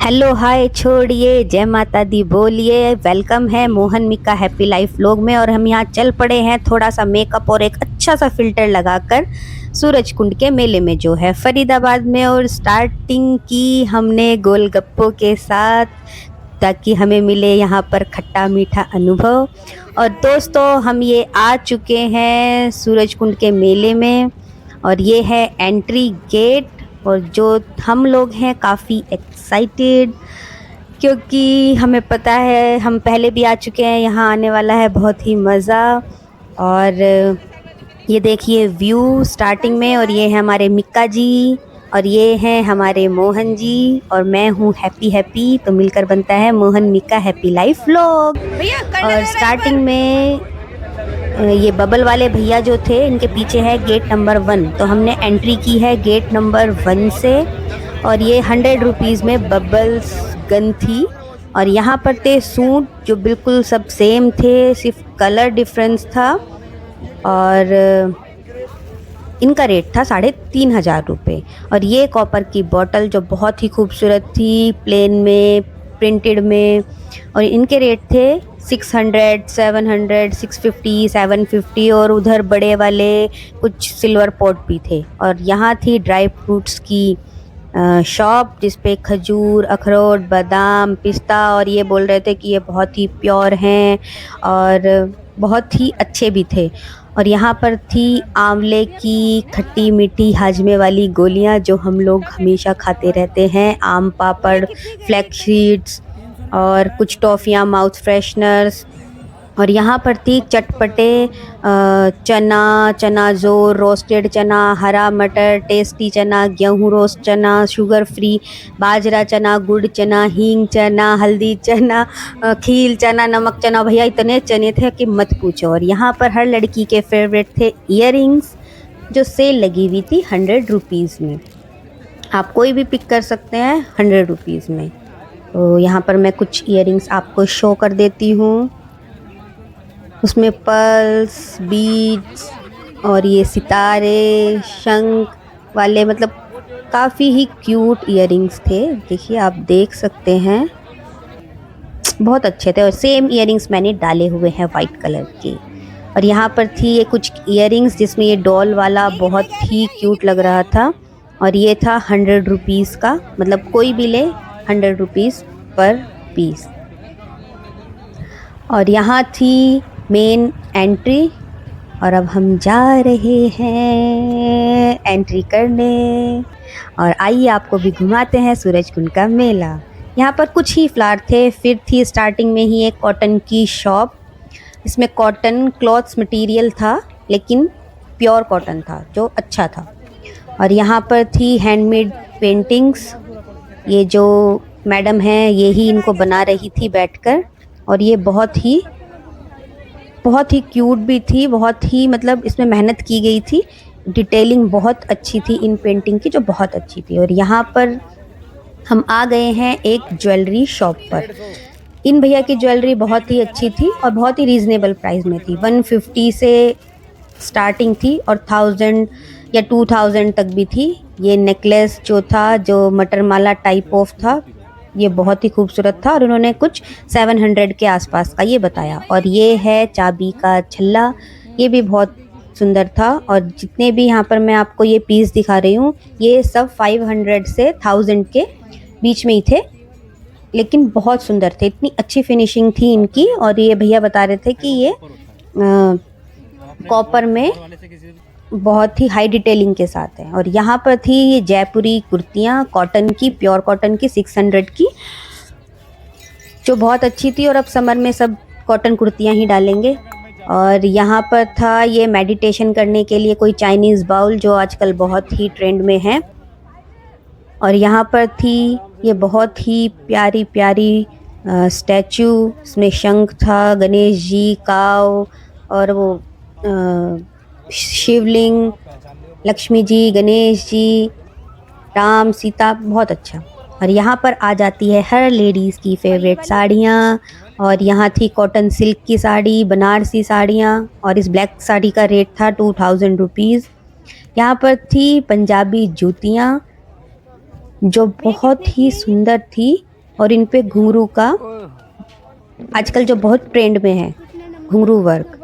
Hello hi छोड़िए, जय माता दी बोलिए। वेलकम है Mohan Mika happy life vlog में। और हम यहाँ चल पड़े हैं थोड़ा सा मेकअप और एक अच्छा सा फिल्टर लगाकर सूरज कुंड के मेले में जो है फरीदाबाद में। और स्टार्टिंग की हमने गोलगप्पों के साथ, ताकि हमें मिले यहाँ पर खट्टा मीठा अनुभव। और दोस्तों, हम ये आ चुके हैं सूरज कुंड के मेले में और ये है एंट्री गेट। और जो हम लोग हैं काफ़ी एक्साइटेड, क्योंकि हमें पता है, हम पहले भी आ चुके हैं, यहाँ आने वाला है बहुत ही मज़ा। और ये देखिए व्यू स्टार्टिंग में, और ये है हमारे मिक्का जी, और ये हैं हमारे मोहन जी, और मैं हूँ हैप्पी हैप्पी। तो मिलकर बनता है Mohan Mika happy life vlog. और स्टार्टिंग में ये बबल वाले भैया जो थे, इनके पीछे है गेट नंबर 1। तो हमने एंट्री की है गेट नंबर 1 से। और ये 100 रुपीज़ में बबल्स गन थी। और यहाँ पर थे सूट जो बिल्कुल सब सेम थे, सिर्फ कलर डिफरेंस था। और इनका रेट था 3,500 रुपये। और ये कॉपर की बोतल जो बहुत ही खूबसूरत थी, प्लेन में, प्रिंटेड में। और इनके रेट थे 600, 700, 650, 750। और उधर बड़े वाले कुछ सिल्वर पॉट भी थे। और यहाँ थी ड्राई फ्रूट्स की शॉप, जिसपे खजूर, अखरोट, बादाम, पिस्ता, और ये बोल रहे थे कि ये बहुत ही प्योर हैं और बहुत ही अच्छे भी थे। और यहाँ पर थी आंवले की खट्टी मीठी हाजमे वाली गोलियाँ, जो हम लोग हमेशा खाते रहते हैं। आम पापड़, फ्लैक्स सीड्स और कुछ टॉफ़ियाँ, माउथ फ्रेशनर्स। और यहाँ पर थी चटपटे चना, चनाजोर, रोस्टेड चना, हरा मटर, टेस्टी चना, गेहूँ रोस्ट चना, शुगर फ्री, बाजरा चना, गुड़ चना, हींग चना, हल्दी चना, खील चना, नमक चना। भैया इतने चने थे कि मत पूछो। और यहाँ पर हर लड़की के फेवरेट थे ईयरिंग्स, जो सेल लगी हुई थी 100 रुपीज़ में। आप कोई भी पिक कर सकते हैं 100 रुपीज़ में। तो यहाँ पर मैं कुछ ईयरिंग्स आपको शो कर देती हूँ। उसमें पर्ल्स, बीड्स और ये सितारे, शंख वाले, मतलब काफ़ी ही क्यूट ईयरिंग्स थे। देखिए, आप देख सकते हैं, बहुत अच्छे थे। और सेम ईयरिंग्स मैंने डाले हुए हैं वाइट कलर के। और यहाँ पर थी ये कुछ ईयरिंग्स, जिसमें ये डॉल वाला बहुत ही क्यूट लग रहा था। और ये था 100 रुपीज़ का, मतलब कोई भी ले 100 रुपीज़ पर पीस। और यहाँ थी मेन एंट्री। और अब हम जा रहे हैं एंट्री करने। और आइए आपको भी घुमाते हैं सूरज कुंड का मेला। यहाँ पर कुछ ही फ्लावर थे। फिर थी स्टार्टिंग में ही एक कॉटन की शॉप। इसमें कॉटन क्लॉथ्स मटेरियल था, लेकिन प्योर कॉटन था, जो अच्छा था। और यहाँ पर थी हैंडमेड पेंटिंग्स। ये जो मैडम हैं, ये ही इनको बना रही थी बैठकर। और ये बहुत ही क्यूट भी थी, बहुत ही, मतलब इसमें मेहनत की गई थी। डिटेलिंग बहुत अच्छी थी इन पेंटिंग की, जो बहुत अच्छी थी। और यहाँ पर हम आ गए हैं एक ज्वेलरी शॉप पर। इन भैया की ज्वेलरी बहुत ही अच्छी थी और बहुत ही रीज़नेबल प्राइस में थी। 150 से स्टार्टिंग थी और 1000 या 2000 तक भी थी। ये नेकलेस जो था, जो मटर माला टाइप ऑफ था, ये बहुत ही खूबसूरत था। और उन्होंने कुछ 700 के आसपास का ये बताया। और ये है चाबी का छल्ला, ये भी बहुत सुंदर था। और जितने भी यहाँ पर मैं आपको ये पीस दिखा रही हूँ, ये सब 500 से 1000 के बीच में ही थे, लेकिन बहुत सुंदर थे। इतनी अच्छी फिनिशिंग थी इनकी। और ये भैया बता रहे थे कि ये कॉपर में बहुत ही हाई डिटेलिंग के साथ है। और यहाँ पर थी ये जयपुरी कुर्तियाँ, कॉटन की, प्योर कॉटन की, 600 की, जो बहुत अच्छी थी। और अब समर में सब कॉटन कुर्तियाँ ही डालेंगे। और यहाँ पर था ये मेडिटेशन करने के लिए कोई चाइनीज़ बाउल, जो आजकल बहुत ही ट्रेंड में है। और यहाँ पर थी ये बहुत ही प्यारी प्यारी स्टैचू। इसमें शंख था, गणेश जी, काव, और वो शिवलिंग, लक्ष्मी जी, गणेश जी, राम, सीता, बहुत अच्छा। और यहाँ पर आ जाती है हर लेडीज़ की फेवरेट साड़ियाँ। और यहाँ थी कॉटन सिल्क की साड़ी, बनारसी साड़ियाँ। और इस ब्लैक साड़ी का रेट था 2000 रुपीज़। यहाँ पर थी पंजाबी जूतियाँ, जो बहुत ही सुंदर थी। और इन पे घुंघरू का आजकल जो बहुत ट्रेंड में है घुंघरू वर्क।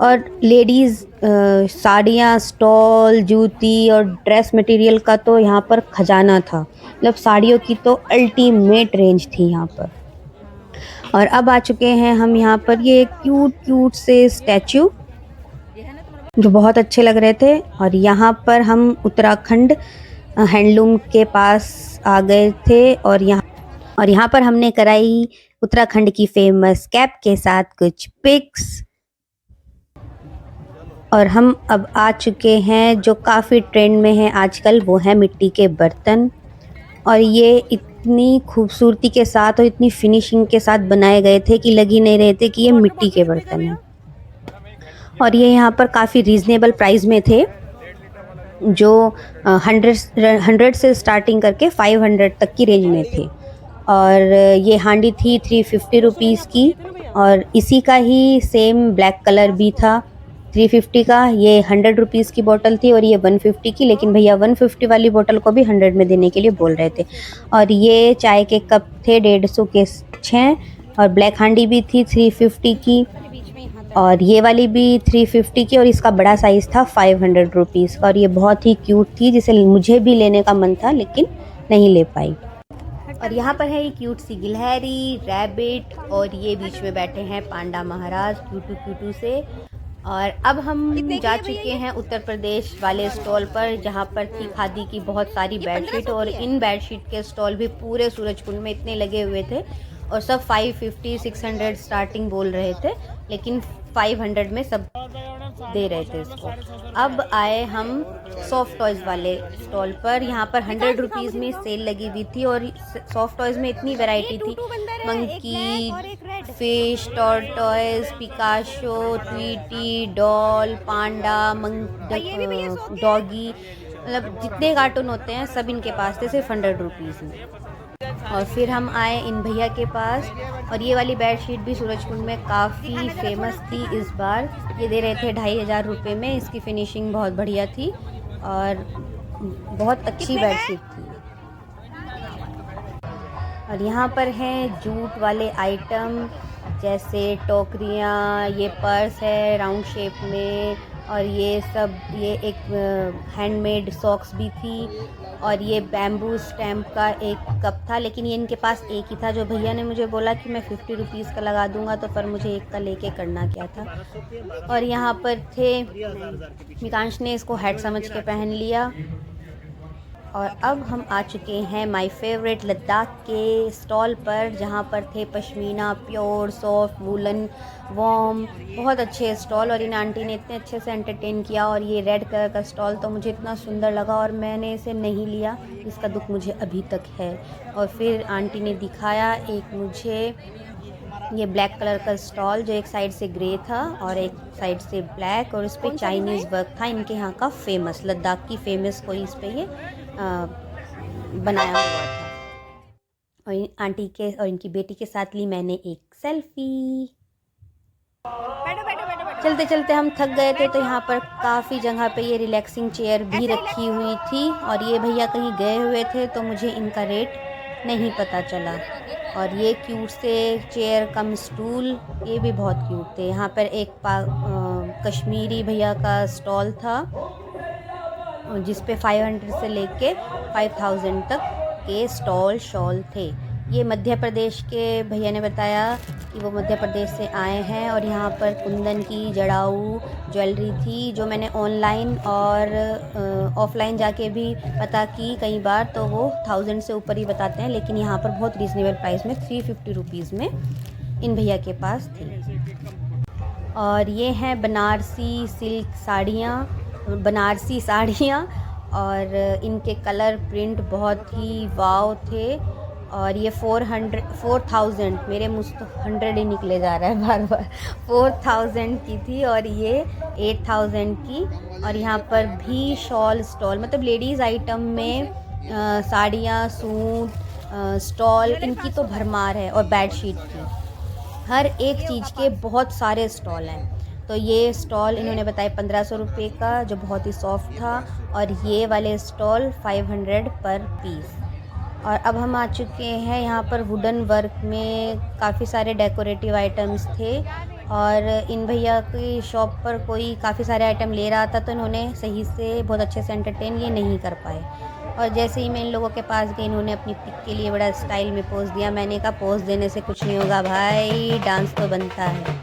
और लेडीज़ साड़ियाँ, स्टॉल, जूती और ड्रेस मटेरियल का तो यहाँ पर खजाना था। मतलब साड़ियों की तो अल्टीमेट रेंज थी यहाँ पर। और अब आ चुके हैं हम यहाँ पर ये क्यूट क्यूट से स्टैचू जो बहुत अच्छे लग रहे थे। और यहाँ पर हम उत्तराखंड हैंडलूम के पास आ गए थे और यहाँ पर हमने कराई उत्तराखंड की फेमस कैप के साथ कुछ पिक्स। और हम अब आ चुके हैं जो काफ़ी ट्रेंड में है आजकल, वो है मिट्टी के बर्तन। और ये इतनी खूबसूरती के साथ और इतनी फिनिशिंग के साथ बनाए गए थे कि लग ही नहीं रहे थे कि ये मिट्टी के बर्तन हैं। और ये यहाँ पर काफ़ी रीज़नेबल प्राइस में थे, जो 100 से स्टार्टिंग करके 500 तक की रेंज में थे। और ये हांडी थी 350 रुपीज़ की और इसी का ही सेम ब्लैक कलर भी था 350 का। ये 100 रुपीज़ की बोतल थी और ये 150 की, लेकिन भैया 150 वाली बोतल को भी 100 में देने के लिए बोल रहे थे। और ये चाय के कप थे 150 के 6 और ब्लैक हांडी भी थी 350 की और ये वाली भी 350 की और इसका बड़ा साइज़ था 500 रुपीज़ का। और ये बहुत ही क्यूट थी जिसे मुझे भी लेने का मन था लेकिन नहीं ले पाई। और यहाँ पर है ये क्यूट सी गिलहरी, रैबिट और ये बीच में बैठे हैं पांडा महाराज क्यूटू क्यूटू से। और अब हम जा चुके हैं उत्तर प्रदेश वाले स्टॉल पर, जहाँ पर थी खादी की बहुत सारी बेडशीट। और इन बेडशीट के स्टॉल भी पूरे सूरजकुंड में इतने लगे हुए थे और सब 550 600 स्टार्टिंग बोल रहे थे, लेकिन 500 में सब दे रहे थे इसको। अब आए हम सॉफ्ट टॉयज़ वाले स्टॉल पर। यहाँ पर 100 रुपीज़ में सेल लगी हुई थी और सॉफ्ट टॉयज़ में इतनी वैरायटी थी, मंकी, फिश, टॉर्टॉयज़, पिकाशो, ट्वीटी, डॉल, पांडा, डॉगी, मतलब जितने कार्टून होते हैं सब इनके पास थे सिर्फ 100 रुपीज़ में। और फिर हम आए इन भैया के पास और ये वाली बेडशीट भी सूरजकुंड में काफ़ी फेमस थी इस बार। ये दे रहे थे 2500 रुपये में। इसकी फिनिशिंग बहुत बढ़िया थी और बहुत अच्छी बेडशीट थी। और यहाँ पर हैं जूट वाले आइटम जैसे टोकरियाँ, ये पर्स है राउंड शेप में और ये सब, ये एक हैंडमेड सॉक्स भी थी और ये बैम्बू स्टैम्प का एक कप था, लेकिन ये इनके पास एक ही था। जो भैया ने मुझे बोला कि मैं 50 रुपीज़ का लगा दूंगा, तो पर मुझे एक का लेके करना क्या था। और यहाँ पर थे, मिकांश ने इसको हैट समझ के पहन लिया। और अब हम आ चुके हैं माय फेवरेट लद्दाख के स्टॉल पर, जहाँ पर थे pashmina, pure, soft, woollen, warm, बहुत अच्छे स्टॉल। और इन आंटी ने इतने अच्छे से एंटरटेन किया। और ये रेड कलर का स्टॉल तो मुझे इतना सुंदर लगा और मैंने इसे नहीं लिया, इसका दुख मुझे अभी तक है। और फिर आंटी ने दिखाया एक मुझे ये ब्लैक कलर का स्टॉल, जो एक साइड से ग्रे था और एक साइड से ब्लैक, और इस पर चाइनीज़ वर्क था इनके यहाँ का फेमस, लद्दाख की फेमस कोई इस पर ये बनाया हुआ था। और आंटी के और इनकी बेटी के साथ ली मैंने एक सेल्फी। चलते चलते हम थक गए थे, तो यहाँ पर काफ़ी जगह पे ये रिलैक्सिंग चेयर भी रखी हुई थी। और ये भैया कहीं गए हुए थे तो मुझे इनका रेट नहीं पता चला। और ये क्यूट से चेयर कम स्टूल, ये भी बहुत क्यूट थे। यहाँ पर एक कश्मीरी भैया का स्टॉल था जिस पे 500 से लेके 5000 तक के शॉल थे। ये मध्य प्रदेश के भैया ने बताया कि वो मध्य प्रदेश से आए हैं। और यहाँ पर कुंदन की जड़ाऊ ज्वेलरी थी, जो मैंने ऑनलाइन और ऑफ़लाइन जाके भी पता की कई बार, तो वो 1000 से ऊपर ही बताते हैं, लेकिन यहाँ पर बहुत रीज़नेबल प्राइस में 350 रुपीज़ में इन भैया के पास थी। और ये हैं बनारसी सिल्क साड़ियाँ, बनारसी साड़ियाँ, और इनके कलर प्रिंट बहुत ही वाव थे। और ये 4000, मेरे मुझ तो 100 ही निकले जा रहा है बार बार, 4000 की थी और ये 8000 की। और यहाँ पर भी शॉल स्टॉल, मतलब लेडीज़ आइटम में साड़ियाँ, सूट स्टॉल इनकी तो भरमार है। और बेडशीट की, हर एक चीज़ के बहुत सारे स्टॉल हैं। तो ये स्टॉल इन्होंने बताया 1500 रुपये का, जो बहुत ही सॉफ्ट था। और ये वाले स्टॉल 500 पर पीस। और अब हम आ चुके हैं यहाँ पर वुडन वर्क में काफ़ी सारे डेकोरेटिव आइटम्स थे और इन भैया की शॉप पर कोई काफ़ी सारे आइटम ले रहा था तो इन्होंने सही से बहुत अच्छे से एंटरटेन ये नहीं कर पाए। और जैसे ही मैं इन लोगों के पास गई इन्होंने अपनी पिक के लिए बड़ा स्टाइल में पोज़ दिया। मैंने कहा पोज़ देने से कुछ नहीं होगा भाई, डांस तो बनता है।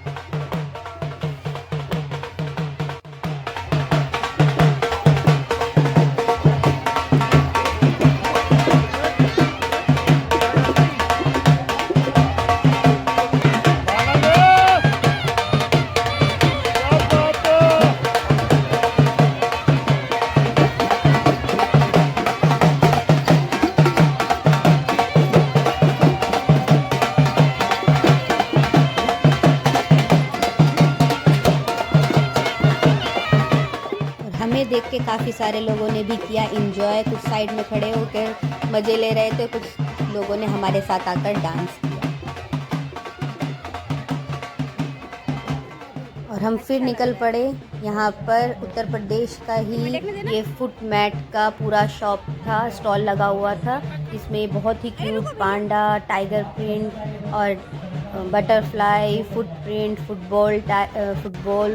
हमें देख के काफ़ी सारे लोगों ने भी किया एंजॉय, कुछ साइड में खड़े होकर मज़े ले रहे थे, कुछ लोगों ने हमारे साथ आकर डांस किया। और हम फिर निकल पड़े। यहाँ पर उत्तर प्रदेश का ही ये फुट मैट का पूरा शॉप था, स्टॉल लगा हुआ था, जिसमें बहुत ही क्यूट पांडा, टाइगर प्रिंट और बटरफ्लाई, फुटप्रिंट, फुटबॉल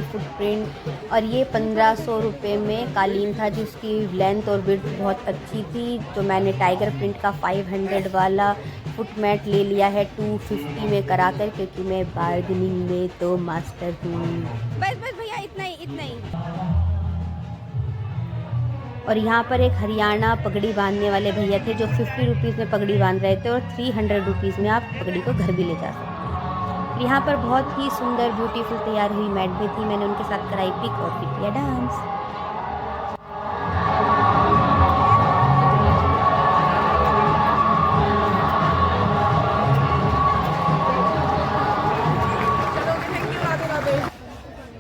फुटप्रिंट। और ये 1500 रुपये में कालीन था जिसकी लेंथ और विड्थ बहुत अच्छी थी। तो मैंने टाइगर प्रिंट का 500 वाला फुट मैट ले लिया है 250 में कराकर, क्योंकि मैं बार्गेनिंग में तो मास्टर हूँ। बस बस भैया इतना ही इतना ही। और यहाँ पर एक हरियाणा पगड़ी बांधने वाले भैया थे जो 50 रुपीज़ में पगड़ी बांध रहे थे और 300 रुपीज़ में आप पगड़ी को घर भी ले जा सकते हैं। यहाँ पर बहुत ही सुंदर ब्यूटीफुल तैयार हुई मैट भी थी। मैंने उनके साथ कराई पिक और फिर किया डांस।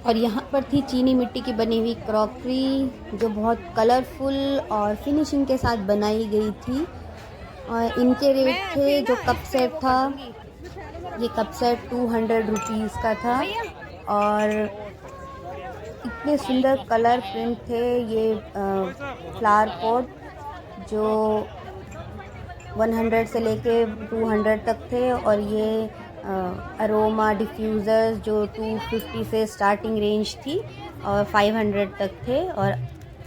और यहाँ पर थी चीनी मिट्टी की बनी हुई क्रॉकरी जो बहुत कलरफुल और फिनिशिंग के साथ बनाई गई थी। और इनके रेट थे, जो कप सेट था, ये कप सेट 200 रुपीज़ का था। और इतने सुंदर कलर प्रिंट थे। ये फ्लावर पॉट जो 100 से लेके 200 तक थे। और ये अरोमा डिफ्यूज़र्स जो 250 से स्टार्टिंग रेंज थी और 500 तक थे। और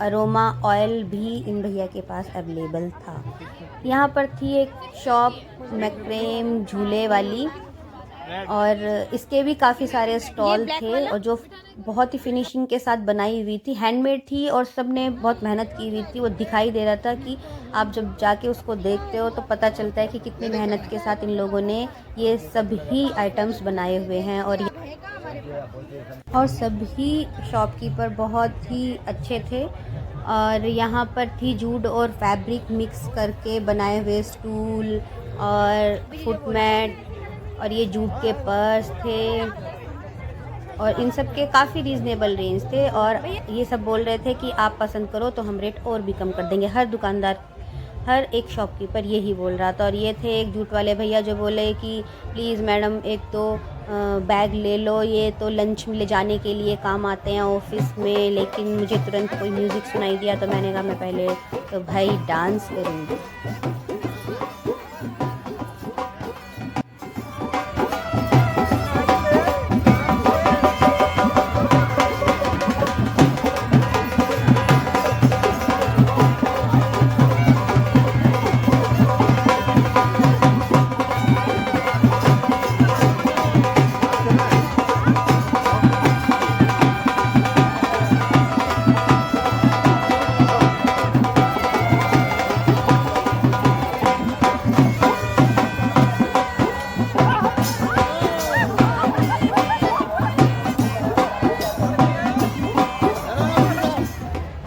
अरोमा ऑयल भी इन भैया के पास अवेलेबल था। यहाँ पर थी एक शॉप मैक्रेम झूले वाली और इसके भी काफ़ी सारे स्टॉल थे और जो बहुत ही फिनिशिंग के साथ बनाई हुई थी, हैंडमेड थी और सब ने बहुत मेहनत की हुई थी। वो दिखाई दे रहा था कि आप जब जाके उसको देखते हो तो पता चलता है कि कितनी मेहनत के साथ इन लोगों ने ये सभी आइटम्स बनाए हुए हैं। और सभी शॉपकीपर बहुत ही अच्छे थे। और यहाँ पर थी जूट और फैब्रिक मिक्स करके बनाए हुए स्टूल और फुट मैट और ये जूट के पर्स थे और इन सब के काफ़ी रीज़नेबल रेंज थे। और ये सब बोल रहे थे कि आप पसंद करो तो हम रेट और भी कम कर देंगे। हर दुकानदार, हर एक शॉपकीपर यही बोल रहा था। और ये थे एक जूट वाले भैया जो बोले कि प्लीज़ मैडम एक तो बैग ले लो, ये तो लंच में ले जाने के लिए काम आते हैं ऑफिस में। लेकिन मुझे तुरंत कोई म्यूज़िक सुनाई दिया तो मैंने कहा मैं पहले तो भाई डांस करूँगी।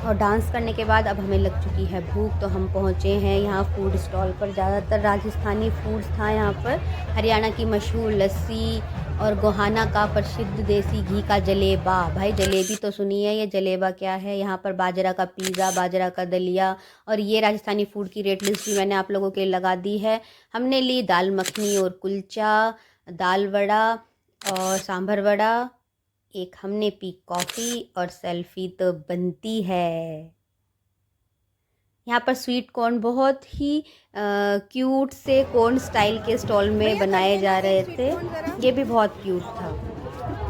और डांस करने के बाद अब हमें लग चुकी है भूख, तो हम पहुँचे हैं यहाँ फूड स्टॉल पर। ज़्यादातर राजस्थानी फूड्स था यहाँ पर। हरियाणा की मशहूर लस्सी और गोहाना का प्रसिद्ध देसी घी का जलेबा। भाई जलेबी तो सुनिए, ये जलेबा क्या है। यहाँ पर बाजरा का पिज़्ज़ा, बाजरा का दलिया। और ये राजस्थानी फूड की रेट लिस्ट भी मैंने आप लोगों के लिए लगा दी है। हमने ली दाल मखनी और कुलचा, दाल वड़ा और सांभर वड़ा। एक हमने पी कॉफ़ी और सेल्फी तो बनती है। यहाँ पर स्वीट कॉर्न बहुत ही क्यूट से कॉर्न स्टाइल के स्टॉल में बनाए जा रहे थे। ये भी बहुत क्यूट था।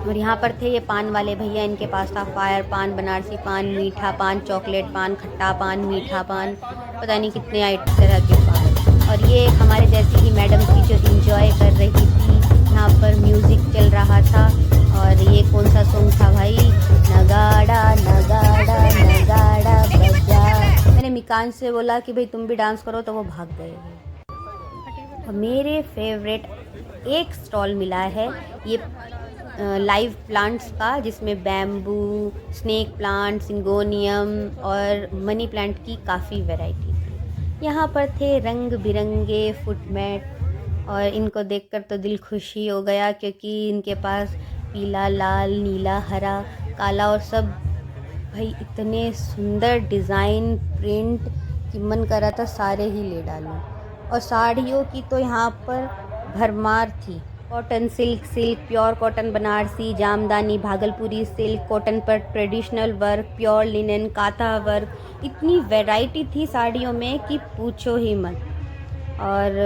और यहाँ पर थे ये पान वाले भैया, इनके पास था फायर पान, बनारसी पान, मीठा पान, चॉकलेट पान, खट्टा पान, मीठा पान, पता नहीं कितने तरह के पान। और ये हमारे जैसी ही मैडम थी जो इंजॉय कर रही थी। यहाँ पर म्यूज़िक चल रहा था। और ये कौन सा सॉन्ग था भाई? नगाड़ा नगाड़ा नगाड़ा बजा। मैंने मिकान से बोला कि भाई तुम भी डांस करो, तो वो भाग गए। और मेरे फेवरेट एक स्टॉल मिला है ये लाइव प्लांट्स का, जिसमें बैम्बू, स्नेक प्लांट, सिंगोनियम और मनी प्लांट की काफ़ी वैरायटी थी। यहाँ पर थे रंग बिरंगे फुटमैट और इनको देखकर तो दिल खुशी हो गया, क्योंकि इनके पास पीला, लाल, नीला, हरा, काला और सब भाई इतने सुंदर डिज़ाइन, प्रिंट कि मन कर रहा था सारे ही ले डालूं। और साड़ियों की तो यहाँ पर भरमार थी। Cotton, silk, pure cotton Banarasi, Jamdani, Bhagalpuri silk, cotton पर traditional work, pure linen, Katha work, इतनी वैरायटी थी साड़ियों में कि पूछो ही मत। और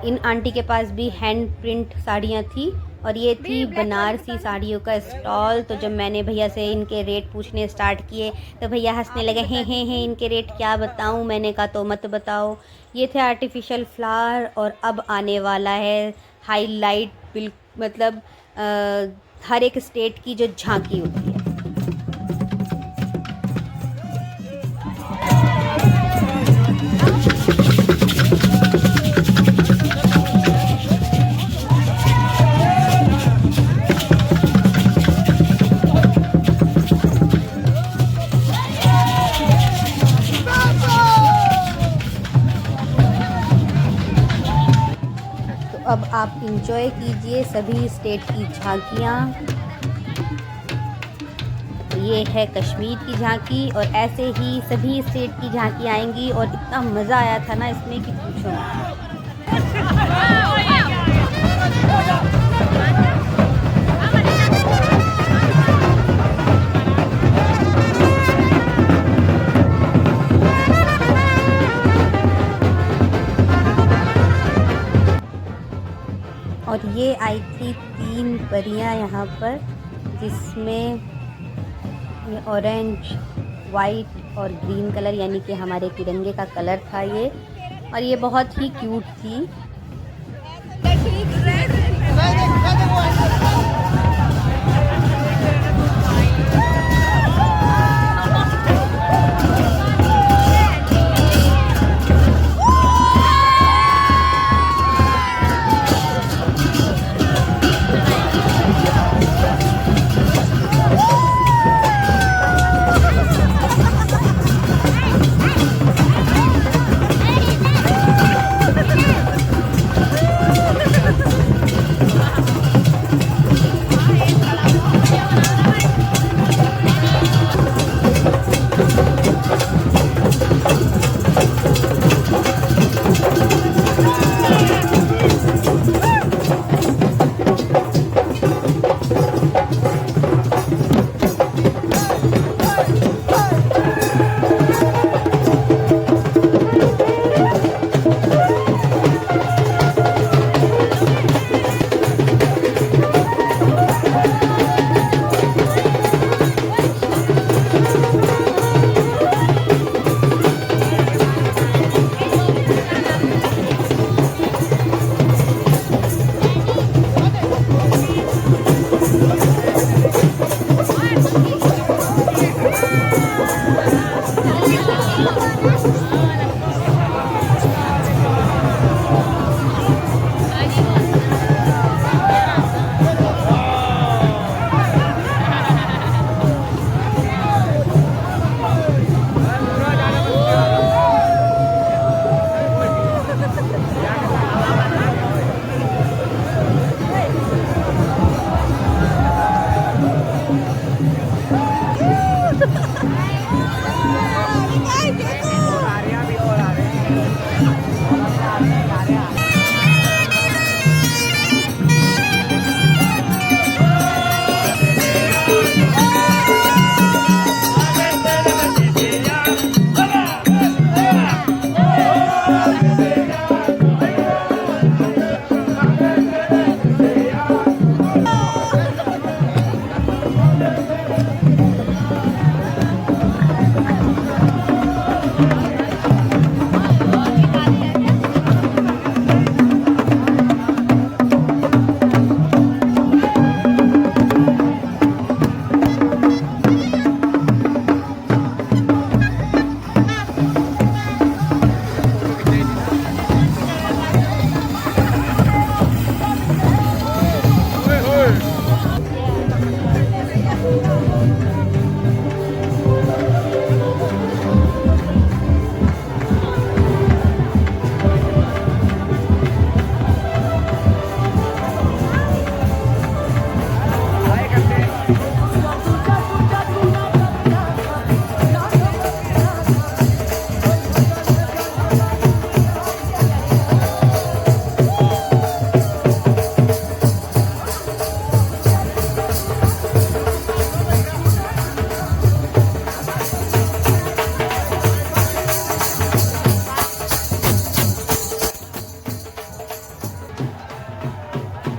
इन आंटी के पास भी हैंड प्रिंट साड़ियाँ थी। और ये थी बनारसी साड़ियों का स्टॉल। तो जब मैंने भैया से इनके रेट पूछने स्टार्ट किए तो भैया हंसने लगे, हैं इनके रेट क्या बताऊं। मैंने कहा तो मत बताओ। ये थे आर्टिफिशियल फ्लावर। और अब आने वाला है हाईलाइट, मतलब हर एक स्टेट की जो झांकी होती है। अब आप इंजॉय कीजिए सभी स्टेट की झांकियाँ। ये है कश्मीर की झांकी और ऐसे ही सभी स्टेट की झांकी आएंगी। और इतना मज़ा आया था ना इसमें कि पूछो मत। और ये आई थी 3 परियां यहाँ पर, जिसमें ये ऑरेंज, वाइट और ग्रीन कलर यानी कि हमारे तिरंगे का कलर था ये। और ये बहुत ही क्यूट थी।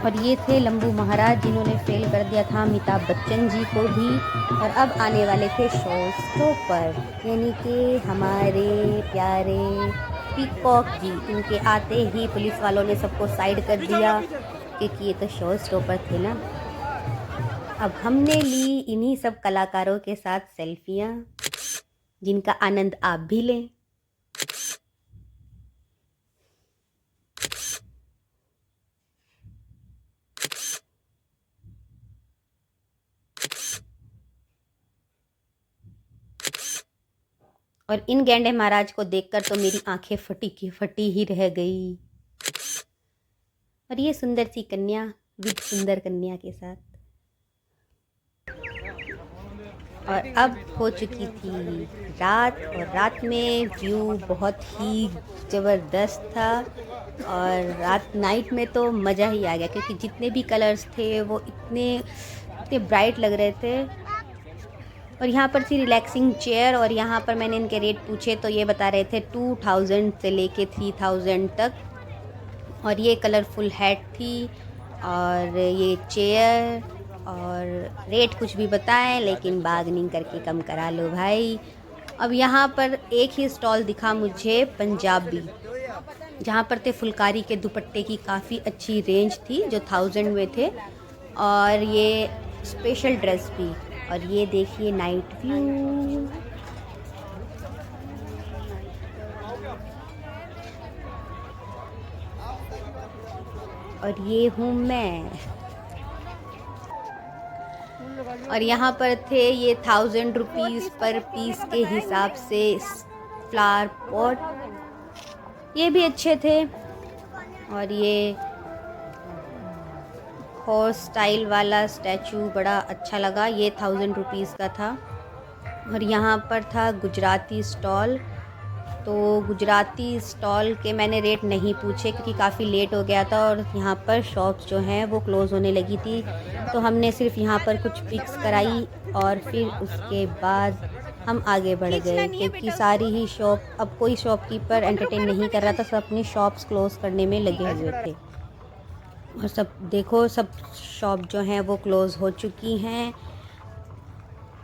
और ये थे लंबू महाराज जिन्होंने फेल कर दिया था अमिताभ बच्चन जी को भी। और अब आने वाले थे शो स्टॉपर, यानी कि हमारे प्यारे पीकॉक जी। इनके आते ही पुलिस वालों ने सबको साइड कर दिया क्योंकि ये तो शो स्टॉपर थे ना। अब हमने ली इन्हीं सब कलाकारों के साथ सेल्फियाँ, जिनका आनंद आप भी लें। और इन गैंडे महाराज को देखकर तो मेरी आंखें फटी की फटी ही रह गई। और ये सुंदर सी कन्या विद सुंदर कन्या के साथ। और अब हो चुकी थी रात, और रात में व्यू बहुत ही ज़बरदस्त था। और रात नाइट में तो मज़ा ही आ गया क्योंकि जितने भी कलर्स थे वो इतने इतने ब्राइट लग रहे थे। और यहाँ पर थी रिलैक्सिंग चेयर, और यहाँ पर मैंने इनके रेट पूछे तो ये बता रहे थे 2000 से लेके 3000 तक। और ये कलरफुल हैट थी और ये चेयर, और रेट कुछ भी बताएं लेकिन बार्गेनिंग करके कम करा लो भाई। अब यहाँ पर एक ही स्टॉल दिखा मुझे पंजाबी, जहाँ पर थे फुलकारी के दुपट्टे की काफ़ी अच्छी रेंज थी जो 1000 में थे। और ये स्पेशल ड्रेस भी। और ये देखिए नाइट व्यू। और ये हूँ मैं। और यहाँ पर थे ये 1000 रुपीज़ पर पीस के हिसाब से फ्लावर पॉट, ये भी अच्छे थे। और ये हॉर्स स्टाइल वाला स्टैचू बड़ा अच्छा लगा, ये 1000 रुपीज़ का था। और यहाँ पर था गुजराती स्टॉल, तो गुजराती स्टॉल के मैंने रेट नहीं पूछे क्योंकि काफ़ी लेट हो गया था और यहाँ पर शॉप्स जो हैं वो क्लोज़ होने लगी थी। तो हमने सिर्फ यहाँ पर कुछ पिक्स कराई और फिर उसके बाद हम आगे बढ़ गए क्योंकि सारी ही शॉप, अब कोई शॉपकीपर एंटरटेन नहीं कर रहा था, सब अपनी शॉप्स क्लोज़ करने में लगे हुए थे। और सब देखो, सब शॉप जो हैं वो क्लोज़ हो चुकी हैं।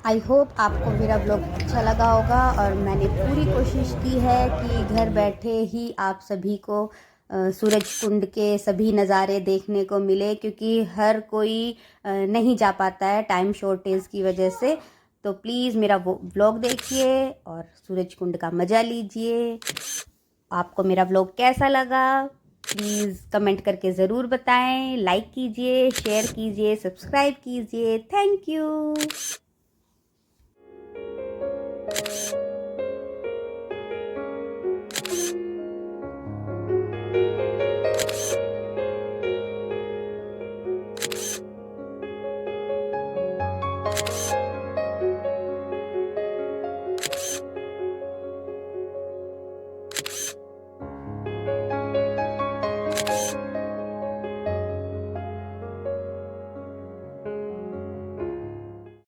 आई होप आपको मेरा ब्लॉग अच्छा लगा होगा, और मैंने पूरी कोशिश की है कि घर बैठे ही आप सभी को सूरज कुंड के सभी नज़ारे देखने को मिले, क्योंकि हर कोई नहीं जा पाता है टाइम शॉर्टेज की वजह से। तो प्लीज़ मेरा वो ब्लॉग देखिए और सूरज कुंड का मज़ा लीजिए। आपको मेरा ब्लॉग कैसा लगा प्लीज़ कमेंट करके ज़रूर बताएं। लाइक कीजिए, शेयर कीजिए, सब्सक्राइब कीजिए। Thank you.